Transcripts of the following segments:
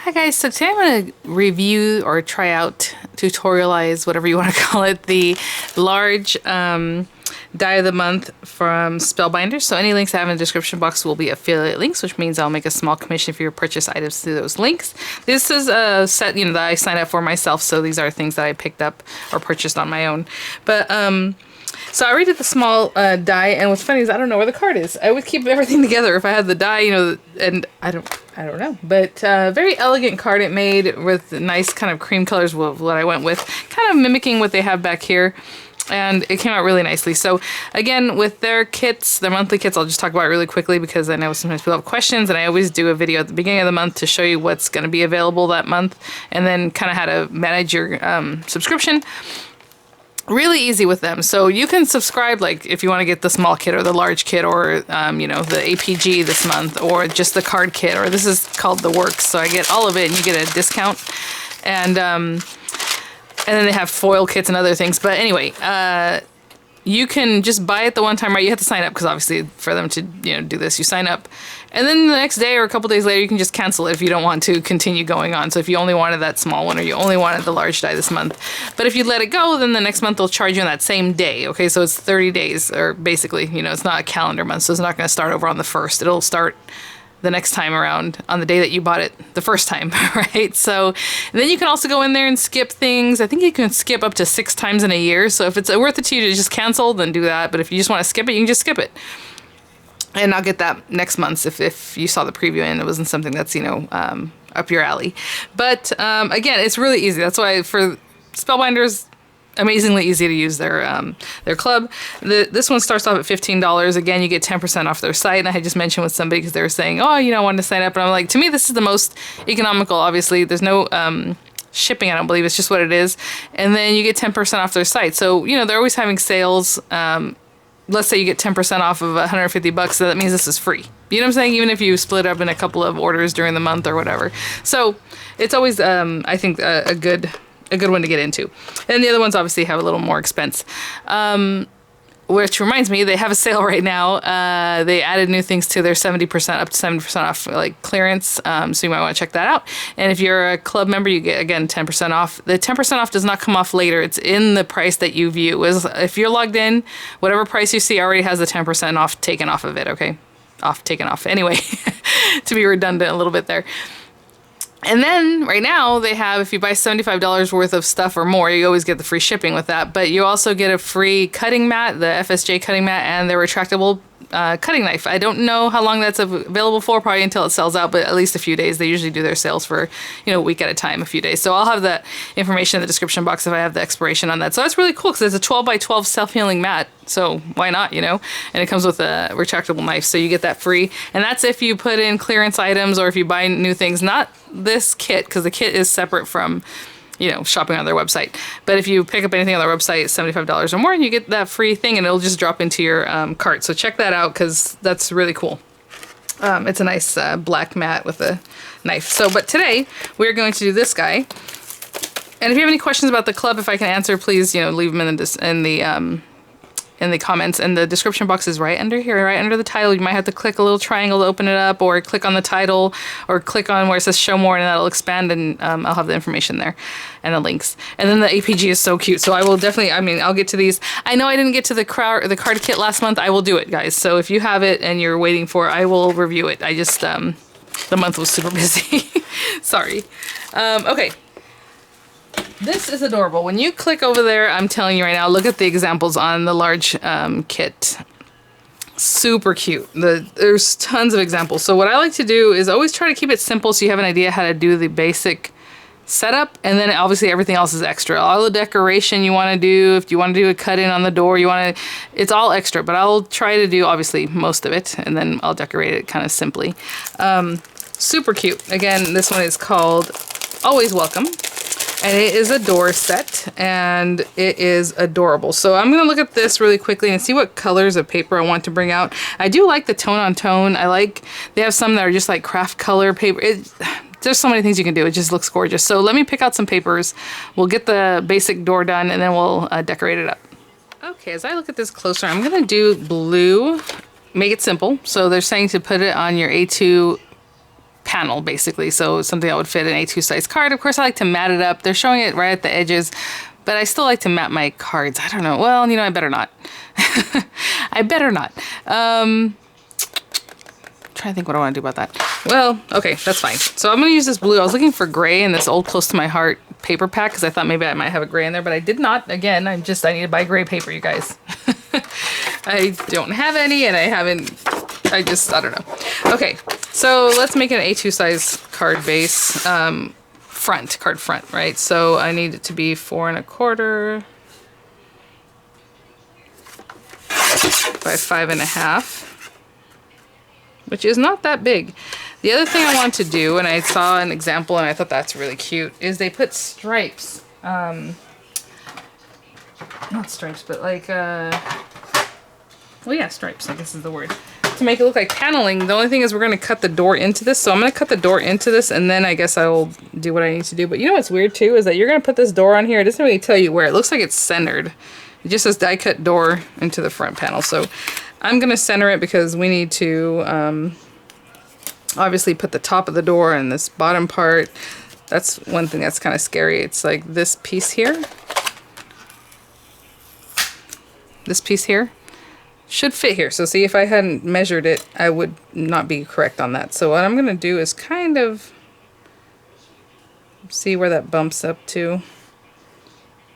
Hi guys, so today I'm going to review or try out, tutorialize, whatever you want to call it, the large die of the month from Spellbinders. So any links I have in the description box will be affiliate links, which means I'll make a small commission for your purchase items through those links. This is a set, that I signed up for myself, so these are things that I picked up or purchased on my own. But so I already did the small die, and what's funny is I don't know where the card is. I would keep everything together if I had the die, and I don't know. But very elegant card it made with nice kind of cream colors, what I went with, kind of mimicking what they have back here. And it came out really nicely. So again, with their kits, their monthly kits, I'll just talk about it really quickly because I know sometimes people have questions, and I always do a video at the beginning of the month to show you what's going to be available that month, and then kind of how to manage your subscription. Really easy with them. So you can subscribe, like if you want to get the small kit or the large kit, or the APG this month, or just the card kit, or this is called the works. So I get all of it and you get a discount. And then they have foil kits and other things. But anyway, you can just buy it the one time, right? You have to sign up because obviously for them to do this, you sign up. And then the next day or a couple days later, you can just cancel it if you don't want to continue going on. So if you only wanted that small one, or you only wanted the large die this month. But if you let it go, then the next month they'll charge you on that same day. Okay, so it's 30 days, or basically, it's not a calendar month, so it's not going to start over on the 1st. It'll start the next time around on the day that you bought it the first time, right? So then you can also go in there and skip things. I think you can skip up to 6 times in a year. So if it's worth it to you to just cancel, then do that. But if you just want to skip it, you can just skip it. And I'll get that next month if you saw the preview and it wasn't something that's, up your alley. But again, it's really easy. That's why for Spellbinders, amazingly easy to use their club. This one starts off at $15. Again, you get 10% off their site. And I had just mentioned with somebody because they were saying, oh, I wanted to sign up. And I'm like, to me, this is the most economical. Obviously, there's no shipping, I don't believe. It's just what it is. And then you get 10% off their site. So, they're always having sales. Let's say you get 10% off of $150, so that means this is free. You know what I'm saying? Even if you split up in a couple of orders during the month or whatever. So it's always, I think, a good one to get into. And the other ones obviously have a little more expense. Which reminds me, they have a sale right now. They added new things to their 70%, up to 70% off, like clearance. So you might want to check that out. And if you're a club member, you get, again, 10% off. The 10% off does not come off later. It's in the price that you view. If you're logged in, whatever price you see already has the 10% off taken off of it, okay? Taken off. Anyway, to be redundant a little bit there. And then right now they have, if you buy $75 worth of stuff or more, you always get the free shipping with that. But you also get a free cutting mat, the FSJ cutting mat, and the retractable cutting knife. I don't know how long that's available for, probably until it sells out, but at least a few days. They usually do their sales for, a week at a time, a few days. So I'll have that information in the description box if I have the expiration on that. So that's really cool because it's a 12 by 12 self-healing mat. So why not, And it comes with a retractable knife, so you get that free. And that's if you put in clearance items or if you buy new things, not this kit, because the kit is separate from shopping on their website. But if you pick up anything on their website, $75 or more, you get that free thing, and it'll just drop into your cart. So check that out because that's really cool. It's a nice black mat with a knife. But today we're going to do this guy. And if you have any questions about the club, if I can answer, please leave them in the comments, and the description box is right under here, right under the title. You might have to click a little triangle to open it up, or click on the title, or click on where it says show more, and that'll expand, and I'll have the information there and the links. And then the APG is so cute, so I will definitely, I'll get to these. I know I didn't get to the card kit last month. I will do it, guys. So if you have it and you're waiting for it, I will review it. I just, the month was super busy. Sorry. Okay. This is adorable. When you click over there, I'm telling you right now, look at the examples on the large kit. Super cute. There's tons of examples. So what I like to do is always try to keep it simple so you have an idea how to do the basic setup, and then obviously everything else is extra. All the decoration you want to do, if you want to do a cut-in on the door, it's all extra, but I'll try to do obviously most of it, and then I'll decorate it kind of simply. Super cute. Again, this one is called Always Welcome. And it is a door set, and it is adorable. So I'm going to look at this really quickly and see what colors of paper I want to bring out. I do like the tone on tone. They have some that are just like craft color paper. There's so many things you can do. It just looks gorgeous. So let me pick out some papers. We'll get the basic door done, and then we'll decorate it up. Okay, as I look at this closer, I'm going to do blue. Make it simple. So they're saying to put it on your A2 panel basically. So something that would fit an A2 size card. Of course, I like to mat it up. They're showing it right at the edges, but I still like to mat my cards. I don't know. Well, you know, I better not. I better not. Trying to think what I want to do about that. Well, okay, that's fine. So I'm going to use this blue. I was looking for gray in this old Close to My Heart paper pack because I thought maybe I might have a gray in there, but I did not. Again, I need to buy gray paper, you guys. I don't have any, and I don't know. Okay, so let's make an A2 size card base, card front, right? So I need it to be 4 1/4 by 5 1/2. Which is not that big. The other thing I want to do, and I saw an example and I thought that's really cute, is they put stripes. Not stripes, but like, well, yeah, stripes, I guess is the word. To make it look like paneling. The only thing is we're going to cut the door into this. So I'm going to cut the door into this, and then I guess I will do what I need to do. But you know what's weird too, is that you're going to put this door on here. It doesn't really tell you where. It looks like it's centered. It just says die cut door into the front panel. So I'm going to center it because we need to obviously put the top of the door and this bottom part. That's one thing that's kind of scary. It's like this piece here. This piece here should fit here. So see, if I hadn't measured it, I would not be correct on that. So what I'm going to do is kind of see where that bumps up to.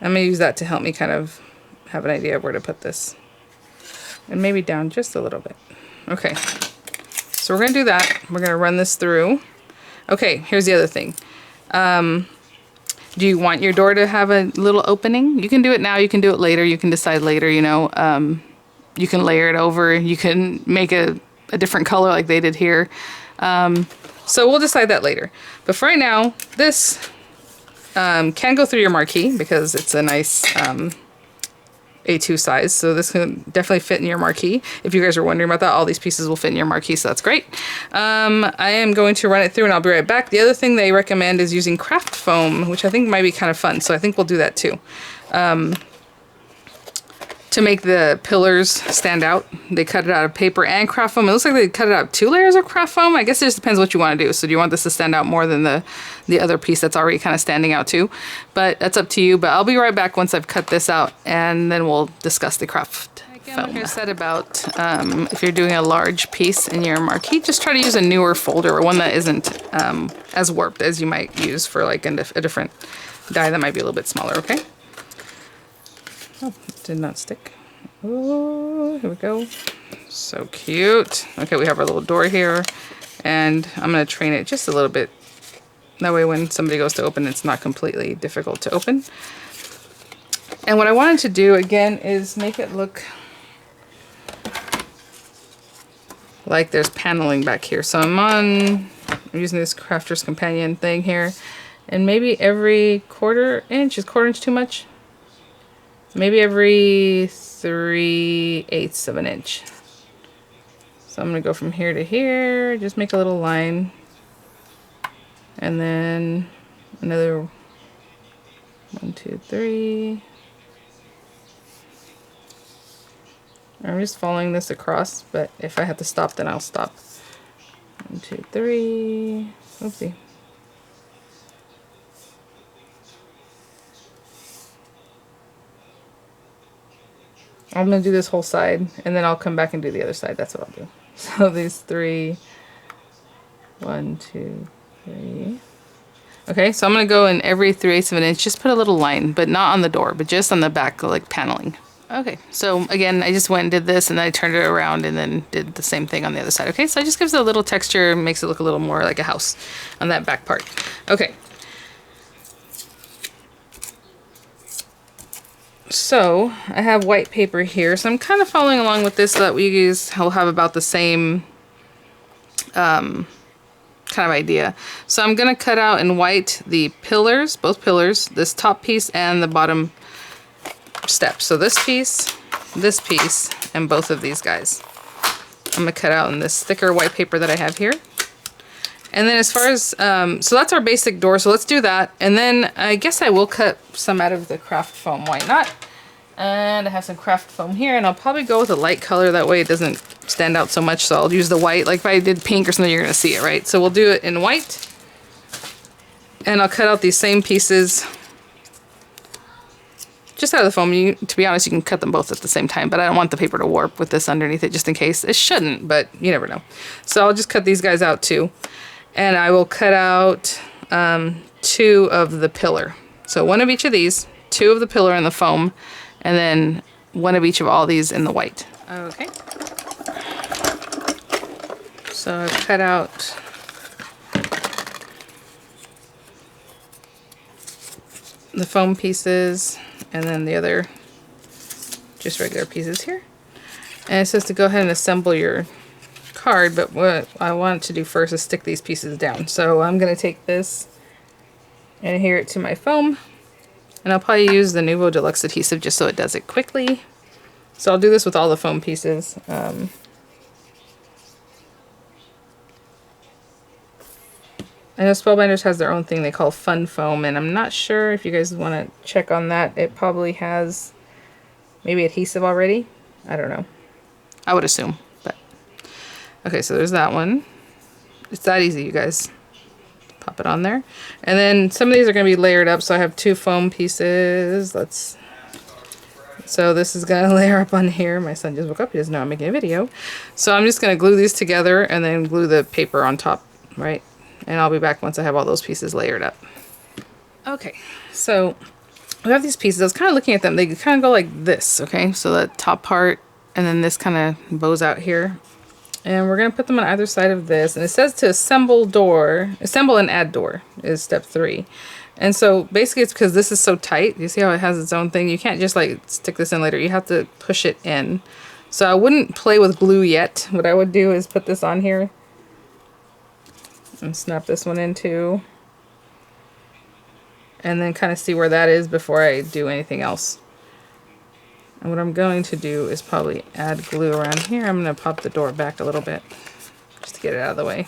I'm going to use that to help me kind of have an idea of where to put this. And maybe down just a little bit. Okay, so we're gonna do that. We're gonna run this through. Okay, here's the other thing. Do you want your door to have a little opening? You can do it now, you can do it later, you can decide later, you know. You can layer it over, you can make a different color like they did here. So we'll decide that later. But for right now, this can go through your marquee because it's a nice A2 size, so this can definitely fit in your marquee. If you guys are wondering about that, all these pieces will fit in your marquee, so that's great. I am going to run it through and I'll be right back. The other thing they recommend is using craft foam, which I think might be kind of fun, so I think we'll do that too. To make the pillars stand out, they cut it out of paper and craft foam. It looks like they cut it out of 2 layers of craft foam. I guess it just depends what you want to do. So do you want this to stand out more than the other piece that's already kind of standing out too? But that's up to you. But I'll be right back once I've cut this out, and then we'll discuss the craft foam. Like I said about if you're doing a large piece in your marquee, just try to use a newer folder or one that isn't as warped as you might use for like a different die that might be a little bit smaller, okay? Oh, it did not stick. Oh, here we go. So cute. Okay, we have our little door here, and I'm going to train it just a little bit. That way when somebody goes to open, it's not completely difficult to open. And what I wanted to do, again, is make it look like there's paneling back here. So I'm using this Crafter's Companion thing here, and maybe every 1/4 inch, is 1/4 inch too much? Maybe every 3/8 of an inch. So I'm going to go from here to here, just make a little line, and then another 1, 2, 3. I'm just following this across, but if I have to stop, then I'll stop. 1, 2, 3. Oopsie. I'm going to do this whole side, and then I'll come back and do the other side. That's what I'll do. So these 3, 1, 2, 3. Okay, so I'm going to go in every 3/8 of an inch. Just put a little line, but not on the door, but just on the back, like paneling. Okay, so again, I just went and did this, and then I turned it around and then did the same thing on the other side. Okay, so it just gives it a little texture, makes it look a little more like a house on that back part. Okay. So I have white paper here, so I'm kind of following along with this so that we guys will have about the same kind of idea. So I'm going to cut out in white the pillars, both pillars, this top piece and the bottom step. So this piece, and both of these guys. I'm going to cut out in this thicker white paper that I have here. And then as far as, so that's our basic door, so let's do that. And then I guess I will cut some out of the craft foam, why not? And I have some craft foam here, and I'll probably go with a light color, that way it doesn't stand out so much, so I'll use the white. Like if I did pink or something, you're gonna see it, right? So we'll do it in white, and I'll cut out these same pieces just out of the foam. To be honest, you can cut them both at the same time, but I don't want the paper to warp with this underneath it just in case. It shouldn't, but you never know. So I'll just cut these guys out too. And I will cut out 2 of the pillar. So 1 of each of these, 2 of the pillar in the foam, and then 1 of each of all these in the white. Okay. So I've cut out the foam pieces, and then the other just regular pieces here. And it says to go ahead and assemble your card, but what I want to do first is stick these pieces down. So I'm going to take this and adhere it to my foam, and I'll probably use the Nuvo Deluxe adhesive just so it does it quickly. So I'll do this with all the foam pieces. I know Spellbinders has their own thing they call Fun Foam, and I'm not sure if you guys want to check on that. It probably has maybe adhesive already. I don't know. I would assume, but okay, so there's that one. It's that easy, you guys. Pop it on there. And then some of these are going to be layered up, so I have 2 foam pieces. So this is going to layer up on here. My son just woke up. He doesn't know I'm making a video. So I'm just going to glue these together and then glue the paper on top, right? And I'll be back once I have all those pieces layered up. Okay, so we have these pieces. I was kind of looking at them. They kind of go like this, okay? So that top part, and then this kind of bows out here. And we're going to put them on either side of this. And it says to assemble and add door is step 3. And so basically it's because this is so tight. You see how it has its own thing? You can't just like stick this in later. You have to push it in. So I wouldn't play with glue yet. What I would do is put this on here and snap this one into, and then kind of see where that is before I do anything else. And what I'm going to do is probably add glue around here. I'm going to pop the door back a little bit just to get it out of the way.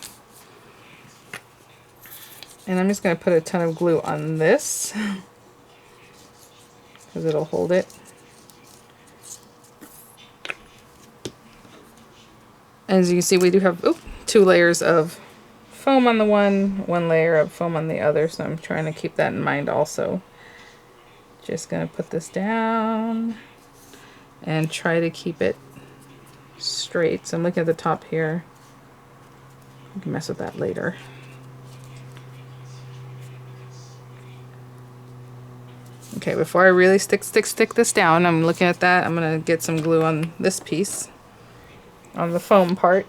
And I'm just going to put a ton of glue on this because it'll hold it. As you can see, we do have 2 layers of foam on the one layer of foam on the other, so I'm trying to keep that in mind also. Just gonna put this down and try to keep it straight. So I'm looking at the top here. You can mess with that later. Okay, before I really stick this down, I'm looking at that. I'm gonna get some glue on this piece, on the foam part.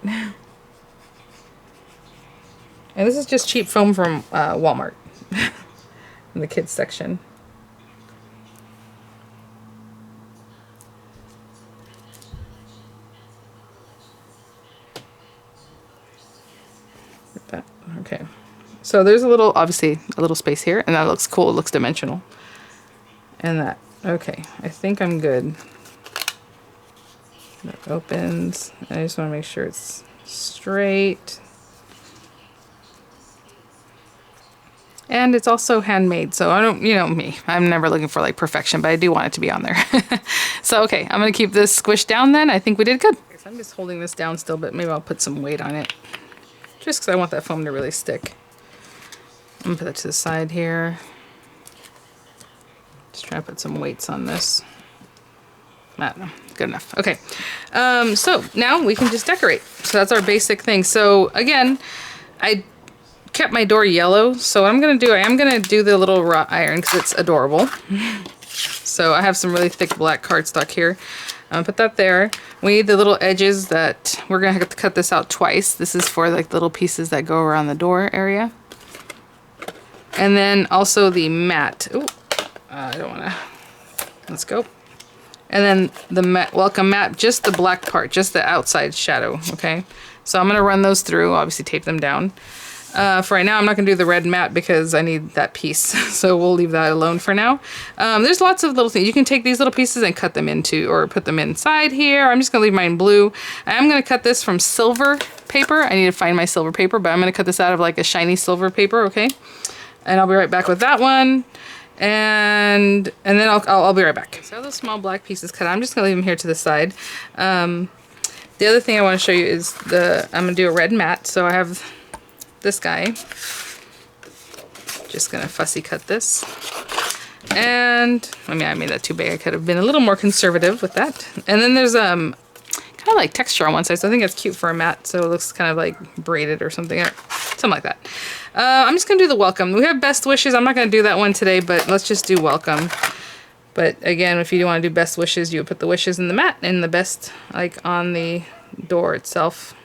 And this is just cheap foam from Walmart in the kids section. Okay, so there's obviously a little space here, and that looks cool. It looks dimensional. And that, okay, I think I'm good. That opens. I just want to make sure it's straight. And it's also handmade, so I don't, you know me, I'm never looking for like perfection, but I do want it to be on there. So, okay, I'm going to keep this squished down then. I think we did good. Okay, so I'm just holding this down still, but maybe I'll put some weight on it. Just because I want that foam to really stick. I'm going to put that to the side here. Just try to put some weights on this. I don't know, good enough. Okay, so now we can just decorate. So that's our basic thing. So again, I kept my door yellow, so what I'm gonna do, I am gonna do the little wrought iron because it's adorable. So I have some really thick black cardstock here. Put that there. We need the little edges that we're gonna have to cut this out twice. This is for like little pieces that go around the door area. And then also the mat. Ooh, I don't wanna, let's go. And then the welcome mat, just the black part, just the outside shadow, okay? So I'm gonna run those through, obviously tape them down. For right now, I'm not going to do the red mat because I need that piece. So we'll leave that alone for now. There's lots of little things. You can take these little pieces and cut them into, or put them inside here. I'm just going to leave mine blue. I am going to cut this from silver paper. I need to find my silver paper, but I'm going to cut this out of like a shiny silver paper, okay? And I'll be right back with that one. And then I'll be right back. So I have those small black pieces cut. I'm just going to leave them here to the side. The other thing I want to show you is I'm going to do a red matte. So I have this guy. Just going to fussy cut this. And, I mean, I made that too big. I could have been a little more conservative with that. And then there's kind of like texture on one side. So I think it's cute for a matte. So it looks kind of like braided or something. Something like that. I'm just going to do the welcome. We have best wishes. I'm not going to do that one today, but let's just do welcome. But again, if you want to do best wishes, you would put the wishes in the mat and the best like on the door itself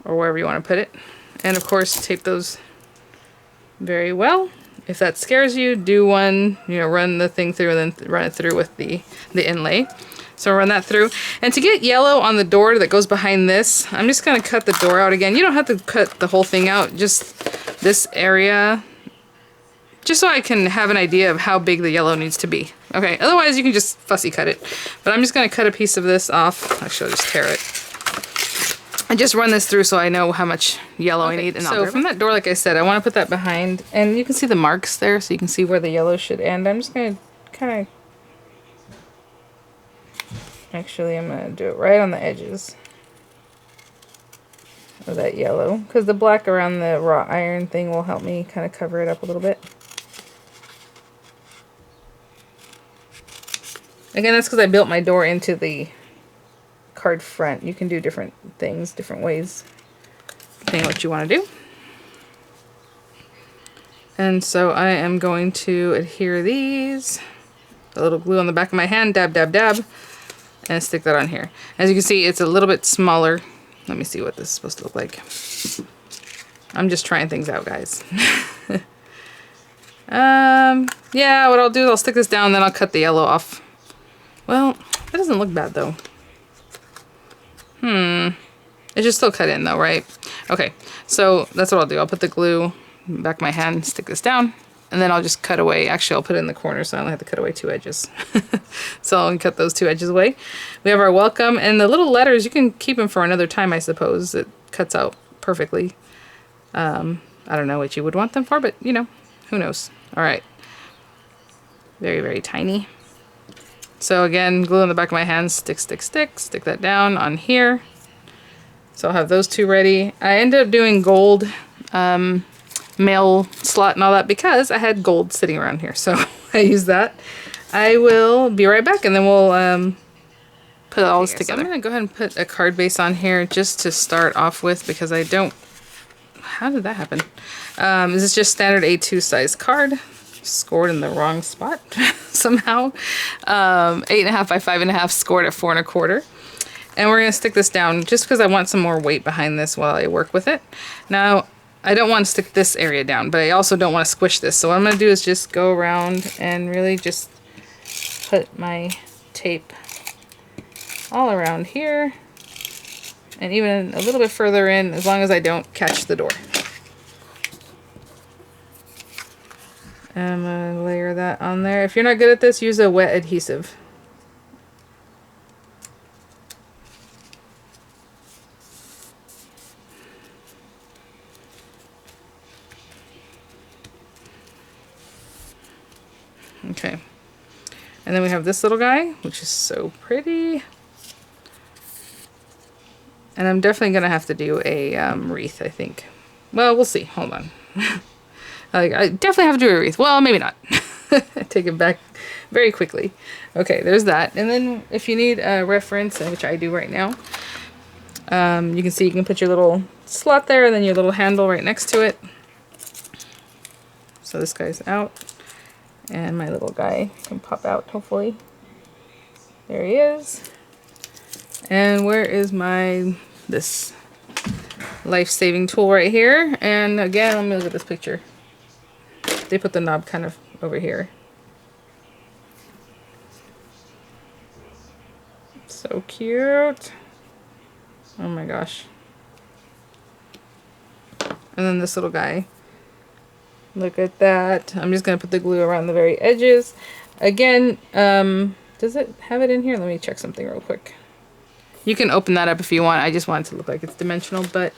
or wherever you want to put it. And of course, tape those very well. If that scares you, do one, run the thing through and then run it through with the inlay. So run that through. And to get yellow on the door that goes behind this, I'm just going to cut the door out again. You don't have to cut the whole thing out, just this area. Just so I can have an idea of how big the yellow needs to be. Okay, otherwise you can just fussy cut it. But I'm just going to cut a piece of this off. Actually, I'll just tear it. And just run this through so I know how much yellow I need. And so from that door, like I said, I want to put that behind. And you can see the marks there, so you can see where the yellow should end. I'm just going to kind of... Actually, I'm going to do it right on the edges of that yellow. Because the black around the wrought iron thing will help me kind of cover it up a little bit. Again, that's because I built my door into the card front. You can do different things, different ways, depending on what you want to do. And so I am going to adhere these. A little glue on the back of my hand, dab, dab, dab, and stick that on here. As you can see, it's a little bit smaller. Let me see what this is supposed to look like. I'm just trying things out, guys. Yeah, what I'll do is I'll stick this down, and then I'll cut the yellow off. Well, that doesn't look bad, though. It should still cut in, though, right? Okay, so that's what I'll do. I'll put the glue in the back of my hand, stick this down, and then I'll just cut away. Actually, I'll put it in the corner, so I only have to cut away 2 edges. So I'll cut those 2 edges away. We have our welcome, and the little letters, you can keep them for another time, I suppose. It cuts out perfectly. I don't know what you would want them for, but, who knows. All right. Very, very tiny. So again, glue on the back of my hand, stick, stick, stick, stick that down on here. So I'll have those 2 ready. I ended up doing gold mail slot and all that because I had gold sitting around here. So I used that. I will be right back and then we'll put all this together. So I'm going to go ahead and put a card base on here just to start off with because I don't... How did that happen? This is just standard A2 size card. Scored in the wrong spot somehow. 8.5 by 5.5, scored at 4 1/4. And we're going to stick this down just because I want some more weight behind this while I work with it. Now, I don't want to stick this area down, but I also don't want to squish this. So what I'm going to do is just go around and really just put my tape all around here. And even a little bit further in, as long as I don't catch the door. I'm going to layer that on there. If you're not good at this, use a wet adhesive. Okay. And then we have this little guy, which is so pretty. And I'm definitely going to have to do a wreath, I think. Well, we'll see. Hold on. I definitely have to do a wreath. Well, maybe not. Take it back very quickly. Okay, there's that. And then if you need a reference, which I do right now, you can see you can put your little slot there and then your little handle right next to it. So this guy's out. And my little guy can pop out, hopefully. There he is. And where is this life-saving tool right here? And again, let me look at this picture. They put the knob kind of over here. So cute. Oh my gosh. And then this little guy. Look at that. I'm just going to put the glue around the very edges. Again, does it have it in here? Let me check something real quick. You can open that up if you want. I just want it to look like it's dimensional, but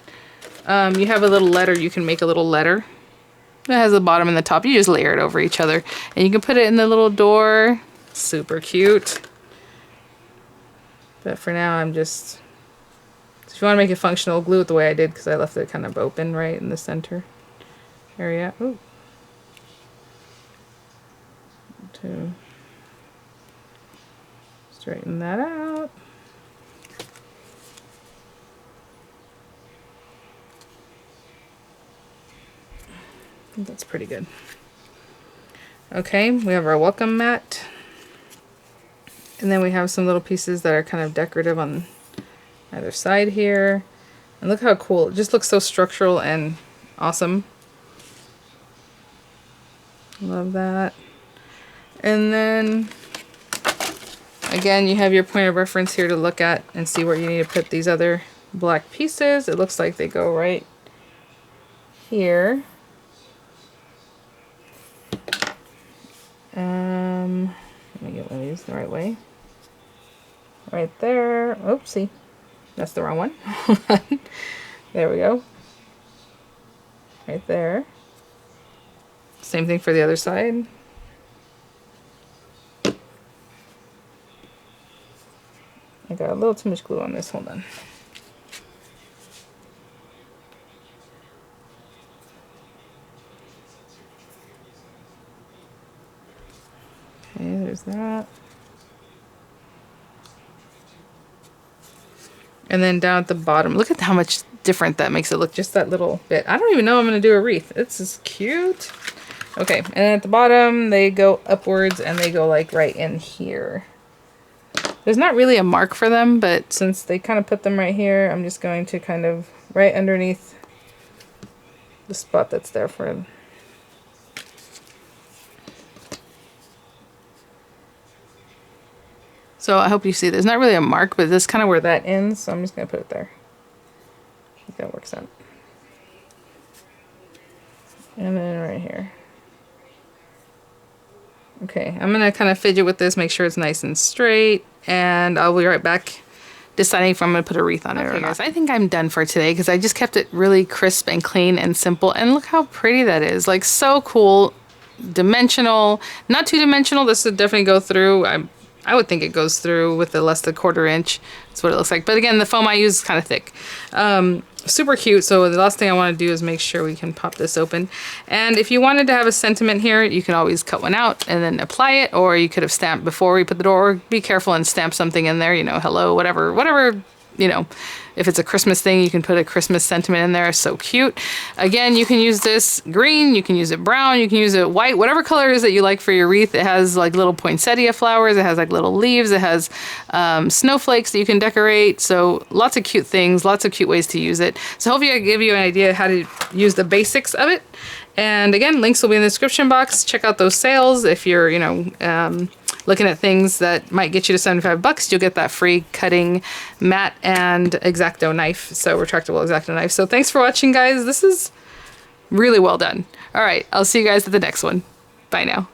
you have a little letter. You can make a little letter. It has the bottom and the top. You just layer it over each other. And you can put it in the little door. Super cute. But for now, I'm just If you want to make it functional, glue it the way I did because I left it kind of open right in the center area. Ooh. To straighten that out. I think that's pretty good. Okay, we have our welcome mat. And then we have some little pieces that are kind of decorative on either side here. And look how cool. It just looks so structural and awesome. Love that. And then, again, you have your point of reference here to look at and see where you need to put these other black pieces. It looks like they go right here. Let me get one of these the right way. Right there. Oopsie. That's the wrong one. There we go. Right there. Same thing for the other side. I got a little too much glue on this. Hold on. Okay, there's that. And then down at the bottom, look at how much different that makes it look, just that little bit. I don't even know I'm going to do a wreath. It's just cute. Okay, and then at the bottom, they go upwards and they go like right in here. There's not really a mark for them, but since they kind of put them right here, I'm just going to kind of right underneath the spot that's there for them. So I hope you see there's not really a mark, but this is kind of where that ends, so I'm just going to put it there. I think that works out. And then right here. Okay, I'm going to kind of fidget with this, make sure it's nice and straight, and I'll be right back deciding if I'm going to put a wreath on it or not. Guys, I think I'm done for today because I just kept it really crisp and clean and simple, and look how pretty that is. Like, so cool, dimensional, not too dimensional. This would definitely go through. I would think it goes through with the less than 1/4 inch. That's what it looks like. But again, the foam I use is kind of thick. Super cute. So the last thing I want to do is make sure we can pop this open. And if you wanted to have a sentiment here, you can always cut one out and then apply it, or you could have stamped before we put the door. Or be careful and stamp something in there, you know, hello, whatever, you know. If it's a Christmas thing, you can put a Christmas sentiment in there. It's so cute. Again, you can use this green, you can use it brown, you can use it white, whatever color it is that you like for your wreath. It has like little poinsettia flowers, it has like little leaves, it has snowflakes that you can decorate. So lots of cute things, lots of cute ways to use it. So hopefully I give you an idea how to use the basics of it. And again, links will be in the description box. Check out those sales. If you're, you know, looking at things that might get you to 75 bucks, you'll get that free cutting mat and X-Acto knife. So retractable X-Acto knife. So thanks for watching, guys. This is really well done. All right, I'll see you guys at the next one. Bye now.